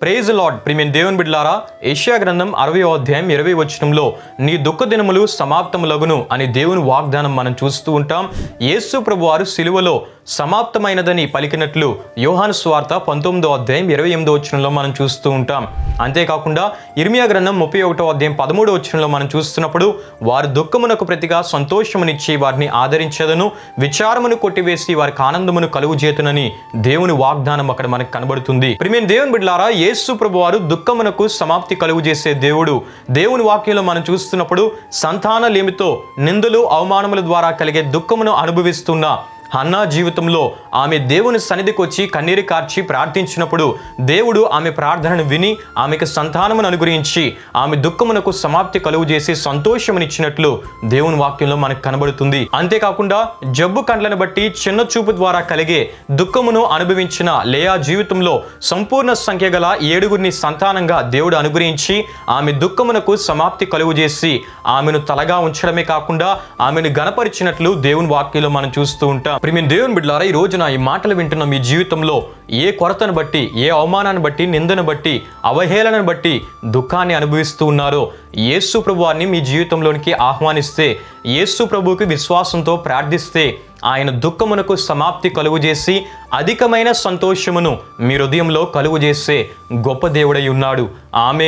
Praise lord. ప్రియమైన దేవుని బిడ్డలారా, యెషయా గ్రంథం 60వ అధ్యాయం 20వ వచనంలో నీ దుఃఖ దినములు సమాప్తములగును అని దేవుని వాగ్దానం మనం చూస్తూ ఉంటాం. యేసు ప్రభువారు సిలువలో సమాప్తమైనదని పలికినట్లు యోహాను సువార్త 19వ అధ్యాయం 28వ వచనంలో మనం చూస్తూ ఉంటాం. అంతేకాకుండా ఇర్మియా గ్రంథం 31వ అధ్యాయం 13వ వచనంలో మనం చూస్తున్నప్పుడు వారి దుఃఖమునకు ప్రతిగా సంతోషమునిచ్చి వారిని ఆదరించేదను, విచారమును కొట్టివేసి వారికి ఆనందమును కలుగుజేతునని దేవుని వాగ్దానం అక్కడ మనకు కనబడుతుంది. ప్రియమైన దేవుని బిడ్డలారా, యేసు ప్రభువారు దుఃఖమునకు సమాప్తి కలుగు చేసే దేవుడు. దేవుని వాక్యంలో మనం చూస్తున్నప్పుడు సంతానలేమితో నిందలు అవమానముల ద్వారా కలిగే దుఃఖమును అనుభవిస్తున్న హన్నా జీవితంలో ఆమె దేవుని సన్నిధికి వచ్చి కన్నీరు కార్చి ప్రార్థించినప్పుడు దేవుడు ఆమె ప్రార్థనను విని ఆమెకు సంతానమును అనుగ్రహించి ఆమె దుఃఖమునకు సమాప్తి కలుగు చేసి సంతోషమునిచ్చినట్లు దేవుని వాక్యంలో మనకు కనబడుతుంది. అంతేకాకుండా జబ్బు కండ్లను బట్టి చిన్న చూపు ద్వారా కలిగే దుఃఖమును అనుభవించిన లేయా జీవితంలో సంపూర్ణ సంఖ్య గల 7 సంతానంగా దేవుడు అనుగ్రహించి ఆమె దుఃఖమునకు సమాప్తి కలుగు చేసి ఆమెను తలగా ఉంచడమే కాకుండా ఆమెను గణపరిచినట్లు దేవుని వాక్యంలో మనం చూస్తూ ఉంటాం. ప్రియమైన దేవుని బిడ్డలారా, ఈ రోజున ఈ మాటలు వింటున్న మీ జీవితంలో ఏ కొరతను బట్టి, ఏ అవమానాన్ని బట్టి, నిందను బట్టి, అవహేళనను బట్టి దుఃఖాన్ని అనుభవిస్తూ ఉన్నారో యేసు ప్రభువాన్ని మీ జీవితంలోనికి ఆహ్వానిస్తే, యేసు ప్రభువుకి విశ్వాసంతో ప్రార్థిస్తే ఆయన దుఃఖమునకు సమాప్తి కలుగు చేసి అధికమైన సంతోషమును మీ హృదయంలో కలుగు చేసే గొప్ప దేవుడై ఉన్నాడు. ఆమేన్.